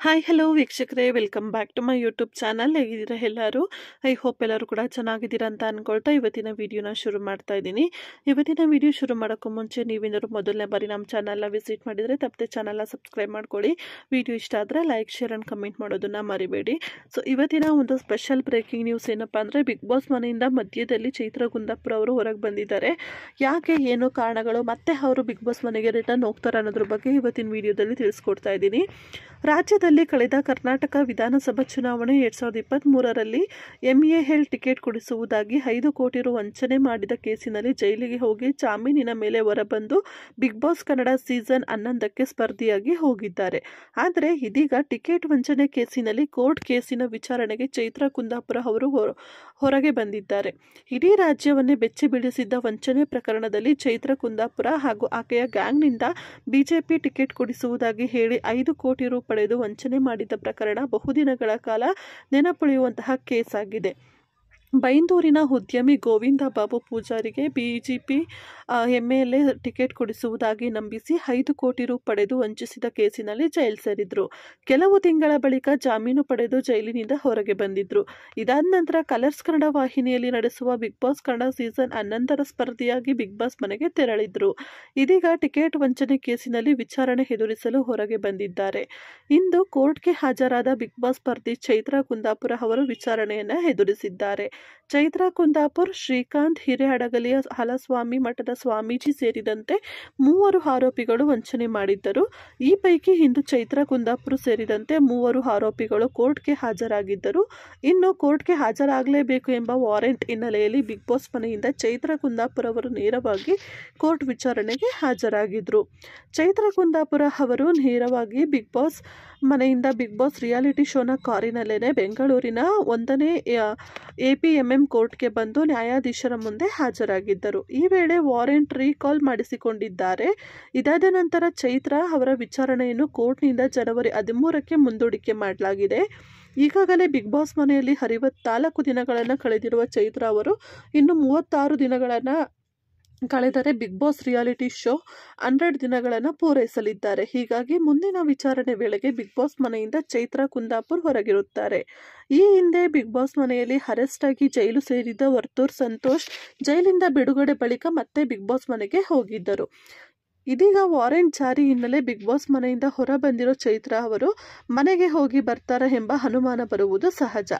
Hi hello ವೀಕ್ಷಕರೇ, welcome back to my YouTube channel. ಹೇಗಿದ್ದೀರಾ ಎಲ್ಲರೂ? ಐ ಹೋಪ್ ಎಲ್ಲರೂ ಕೂಡ ಚೆನ್ನಾಗಿದ್ದೀರಾ ಅಂತ ಅನ್ಕೊಳ್ತಾ ಇವತ್ತಿನ ವಿಡಿಯೋನ ಶುರು ಮಾಡ್ತಾ ಇದ್ದೀನಿ. ಇವತ್ತಿನ ವಿಡಿಯೋ ಶುರು ಮಾಡೋಕ್ಕೂ ಮುಂಚೆ ನೀವೇನಾದ್ರು ಮೊದಲನೇ ಬಾರಿ ನಮ್ಮ ಚಾನಲ್ನ ವಿಸಿಟ್ ಮಾಡಿದರೆ ತಪ್ಪದೆ ಚಾನಲ್ನ ಸಬ್ಸ್ಕ್ರೈಬ್ ಮಾಡ್ಕೊಳ್ಳಿ. ವಿಡಿಯೋ ಇಷ್ಟ ಆದರೆ ಲೈಕ್, ಶೇರ್ ಆ್ಯಂಡ್ ಕಮೆಂಟ್ ಮಾಡೋದನ್ನು ಮರಿಬೇಡಿ. ಸೊ ಇವತ್ತಿನ ಒಂದು ಸ್ಪೆಷಲ್ ಬ್ರೇಕಿಂಗ್ ನ್ಯೂಸ್ ಏನಪ್ಪ ಅಂದರೆ, ಬಿಗ್ ಬಾಸ್ ಮನೆಯಿಂದ ಮಧ್ಯದಲ್ಲಿ ಚೈತ್ರ ಕುಂದಾಪುರ ಅವರು ಹೊರಗೆ ಬಂದಿದ್ದಾರೆ. ಯಾಕೆ, ಏನು ಕಾರಣಗಳು, ಮತ್ತೆ ಅವರು ಬಿಗ್ ಬಾಸ್ ಮನೆಗೆ ರಿಟರ್ನ್ ಹೋಗ್ತಾರೆ ಅನ್ನೋದ್ರ ಬಗ್ಗೆ ಇವತ್ತಿನ ವಿಡಿಯೋದಲ್ಲಿ ತಿಳಿಸ್ಕೊಡ್ತಾ ಇದ್ದೀನಿ. ರಾಜ್ಯದಲ್ಲಿ ಕಳೆದ ಕರ್ನಾಟಕ ವಿಧಾನಸಭಾ ಚುನಾವಣೆ 2023ರಲ್ಲಿ MEAL ಟಿಕೆಟ್ ಕೊಡಿಸುವುದಾಗಿ 5 ಕೋಟಿ ರು ವಂಚನೆ ಮಾಡಿದ ಕೇಸಿನಲ್ಲಿ ಜೈಲಿಗೆ ಹೋಗಿ ಜಾಮೀನಿನ ಮೇಲೆ ಹೊರಬಂದು ಬಿಗ್ ಬಾಸ್ ಕನ್ನಡ ಸೀಸನ್ 11ಕ್ಕೆ ಸ್ಪರ್ಧಿಯಾಗಿ ಹೋಗಿದ್ದಾರೆ. ಆದರೆ ಇದೀಗ ಟಿಕೆಟ್ ವಂಚನೆ ಕೇಸಿನಲ್ಲಿ ಕೋರ್ಟ್ ಕೇಸಿನ ವಿಚಾರಣೆಗೆ ಚೈತ್ರ ಕುಂದಾಪುರ ಅವರು ಹೊರಗೆ ಬಂದಿದ್ದಾರೆ. ಇಡೀ ರಾಜ್ಯವನ್ನೇ ಬೆಚ್ಚಿ ಬೀಳಿಸಿದ್ದ ವಂಚನೆ ಪ್ರಕರಣದಲ್ಲಿ ಚೈತ್ರ ಕುಂದಾಪುರ ಹಾಗೂ ಆಕೆಯ ಗ್ಯಾಂಗ್ನಿಂದ ಬಿಜೆಪಿ ಟಿಕೆಟ್ ಕೊಡಿಸುವುದಾಗಿ ಹೇಳಿ 5 ಕೋಟಿ ರು ಪಡೆದು ವಂಚನೆ ಮಾಡಿದ ಪ್ರಕರಣ ಬಹುದಿನಗಳ ಕಾಲ ನೆನಪುಳಿಯುವಂತಹ ಕೇಸ್ ಆಗಿದೆ. ಬೈಂದೂರಿನ ಉದ್ಯಮಿ ಗೋವಿಂದ ಬಾಬು ಪೂಜಾರಿಗೆ ಬಿಜೆಪಿ MLA ಟಿಕೆಟ್ ಕೊಡಿಸುವುದಾಗಿ ನಂಬಿಸಿ 5 ಕೋಟಿ ರು ಪಡೆದು ವಂಚಿಸಿದ ಕೇಸಿನಲ್ಲಿ ಜೈಲು ಸೇರಿದ್ರು. ಕೆಲವು ತಿಂಗಳ ಬಳಿಕ ಜಾಮೀನು ಪಡೆದು ಜೈಲಿನಿಂದ ಹೊರಗೆ ಬಂದಿದ್ರು. ಇದಾದ ನಂತರ ಕಲರ್ಸ್ ಕನ್ನಡ ವಾಹಿನಿಯಲ್ಲಿ ನಡೆಸುವ ಬಿಗ್ ಬಾಸ್ ಕನ್ನಡ ಸೀಸನ್ 11ರ ಸ್ಪರ್ಧಿಯಾಗಿ ಬಿಗ್ ಬಾಸ್ ಮನೆಗೆ ತೆರಳಿದ್ರು. ಇದೀಗ ಟಿಕೆಟ್ ವಂಚನೆ ಕೇಸಿನಲ್ಲಿ ವಿಚಾರಣೆ ಎದುರಿಸಲು ಹೊರಗೆ ಬಂದಿದ್ದಾರೆ. ಇಂದು ಕೋರ್ಟ್ಗೆ ಹಾಜರಾದ ಬಿಗ್ ಬಾಸ್ ಸ್ಪರ್ಧಿ ಚೈತ್ರ ಕುಂದಾಪುರ ಅವರು ವಿಚಾರಣೆಯನ್ನ ಎದುರಿಸಿದ್ದಾರೆ. ಚೈತ್ರ ಕುಂದಾಪುರ್, ಶ್ರೀಕಾಂತ್ ಹಿರೇಹಡಗಲಿಯ ಹಲಸ್ವಾಮಿ ಮಠದ ಸ್ವಾಮೀಜಿ ಸೇರಿದಂತೆ 3 ಆರೋಪಿಗಳು ವಂಚನೆ ಮಾಡಿದ್ದರು. ಈ ಪೈಕಿ ಇಂದು ಚೈತ್ರ ಕುಂದಾಪುರ್ ಸೇರಿದಂತೆ 3 ಆರೋಪಿಗಳು ಕೋರ್ಟ್ಗೆ ಹಾಜರಾಗಿದ್ದರು. ಇನ್ನು ಕೋರ್ಟ್ಗೆ ಹಾಜರಾಗಲೇಬೇಕು ಎಂಬ ವಾರೆಂಟ್ ಹಿನ್ನೆಲೆಯಲ್ಲಿ ಬಿಗ್ ಬಾಸ್ ಮನೆಯಿಂದ ಚೈತ್ರ ಕುಂದಾಪುರ ಅವರು ನೇರವಾಗಿ ಕೋರ್ಟ್ ವಿಚಾರಣೆಗೆ ಹಾಜರಾಗಿದ್ರು. ಚೈತ್ರ ಕುಂದಾಪುರ ಅವರು ನೇರವಾಗಿ ಬಿಗ್ ಬಾಸ್ ಮನೆಯಿಂದ ಬಿಗ್ ಬಾಸ್ ರಿಯಾಲಿಟಿ ಶೋನ ಕಾರಿನಲ್ಲೇನೆ ಬೆಂಗಳೂರಿನ 1ನೇ APMM ಕೋರ್ಟ್ಗೆ ಬಂದು ನ್ಯಾಯಾಧೀಶರ ಮುಂದೆ ಹಾಜರಾಗಿದ್ದರು. ಈ ವೇಳೆ ವಾರೆಂಟ್ ರೀಕಾಲ್ ಮಾಡಿಸಿಕೊಂಡಿದ್ದಾರೆ. ಇದಾದ ನಂತರ ಚೈತ್ರ ಅವರ ವಿಚಾರಣೆಯನ್ನು ಕೋರ್ಟ್ನಿಂದ ಜನವರಿ 13ಕ್ಕೆ ಮುಂದೂಡಿಕೆ ಮಾಡಲಾಗಿದೆ. ಈಗಾಗಲೇ ಬಿಗ್ ಬಾಸ್ ಮನೆಯಲ್ಲಿ 64 ದಿನಗಳನ್ನು ಕಳೆದಿರುವ ಚೈತ್ರ ಅವರು ಇನ್ನು 36 ದಿನಗಳನ್ನು ಕಳೆದರೆ ಬಿಗ್ ಬಾಸ್ ರಿಯಾಲಿಟಿ ಶೋ 100 ದಿನಗಳನ್ನು ಪೂರೈಸಲಿದ್ದಾರೆ. ಹೀಗಾಗಿ ಮುಂದಿನ ವಿಚಾರಣೆ ವೇಳೆಗೆ ಬಿಗ್ ಬಾಸ್ ಮನೆಯಿಂದ ಚೈತ್ರ ಕುಂದಾಪುರ್ ಹೊರಗಿರುತ್ತಾರೆ. ಈ ಹಿಂದೆ ಬಿಗ್ ಬಾಸ್ ಮನೆಯಲ್ಲಿ ಅರೆಸ್ಟ್ ಆಗಿ ಜೈಲು ಸೇರಿದ್ದ ವರ್ತೂರ್ ಸಂತೋಷ್ ಜೈಲಿಂದ ಬಿಡುಗಡೆ ಬಳಿಕ ಮತ್ತೆ ಬಿಗ್ ಬಾಸ್ ಮನೆಗೆ ಹೋಗಿದ್ದರು. ಇದೀಗ ವಾರೆಂಟ್ ಜಾರಿ ಹಿನ್ನೆಲೆ ಬಿಗ್ ಬಾಸ್ ಮನೆಯಿಂದ ಹೊರ ಬಂದಿರೋ ಚೈತ್ರ ಅವರು ಮನೆಗೆ ಹೋಗಿ ಬರ್ತಾರಾ ಎಂಬ ಅನುಮಾನ ಬರುವುದು ಸಹಜ.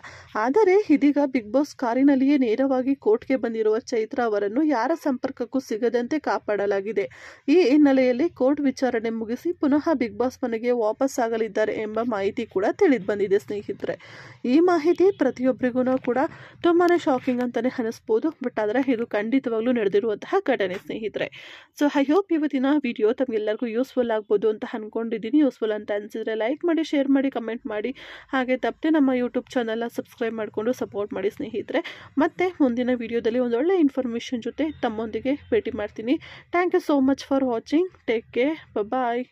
ಆದರೆ ಇದೀಗ ಬಿಗ್ ಬಾಸ್ ಕಾರಿನಲ್ಲಿಯೇ ನೇರವಾಗಿ ಕೋರ್ಟ್ಗೆ ಬಂದಿರುವ ಚೈತ್ರ ಅವರನ್ನು ಯಾರ ಸಂಪರ್ಕಕ್ಕೂ ಸಿಗದಂತೆ ಕಾಪಾಡಲಾಗಿದೆ. ಈ ಹಿನ್ನೆಲೆಯಲ್ಲಿ ಕೋರ್ಟ್ ವಿಚಾರಣೆ ಮುಗಿಸಿ ಪುನಃ ಬಿಗ್ ಬಾಸ್ ಮನೆಗೆ ವಾಪಸ್ ಆಗಲಿದ್ದಾರೆ ಎಂಬ ಮಾಹಿತಿ ಕೂಡ ತಿಳಿದು ಬಂದಿದೆ ಸ್ನೇಹಿತರೆ. ಈ ಮಾಹಿತಿ ಪ್ರತಿಯೊಬ್ಬರಿಗೂ ಕೂಡ ತುಂಬಾನೇ ಶಾಕಿಂಗ್ ಅಂತಾನೆ ಅನಿಸ್ಬೋದು. ಬಟ್ ಆದರೆ ಇದು ಖಂಡಿತವಾಗ್ಲೂ ನಡೆದಿರುವಂತಹ ಘಟನೆ ಸ್ನೇಹಿತರೆ. ಸೊ ಐ ಹೋಪ್ ಇವತ್ತಿನ ವಿಡಿಯೋ ತಮಗೆಲ್ಲರಿಗೂ ಯೂಸ್ಫುಲ್ ಆಗ್ಬೋದು ಅಂತ ಅನ್ಕೊಂಡಿದ್ದೀನಿ. ಯೂಸ್ಫುಲ್ ಅಂತ ಅನಿಸಿದ್ರೆ ಲೈಕ್ ಮಾಡಿ, ಶೇರ್ ಮಾಡಿ, ಕಮೆಂಟ್ ಮಾಡಿ. ಹಾಗೆ ತಪ್ಪದೆ ನಮ್ಮ ಯೂಟ್ಯೂಬ್ ಚಾನಲ್ನ ಸಬ್ಸ್ಕ್ರೈಬ್ ಮಾಡಿಕೊಂಡು ಸಪೋರ್ಟ್ ಮಾಡಿ ಸ್ನೇಹಿತರೆ. ಮತ್ತೆ ಮುಂದಿನ ವಿಡಿಯೋದಲ್ಲಿ ಒಂದೊಳ್ಳೆ ಇನ್ಫಾರ್ಮೇಷನ್ ಜೊತೆ ತಮ್ಮೊಂದಿಗೆ ಭೇಟಿ ಮಾಡ್ತೀನಿ. Thank you so much for watching. Take care. Bye.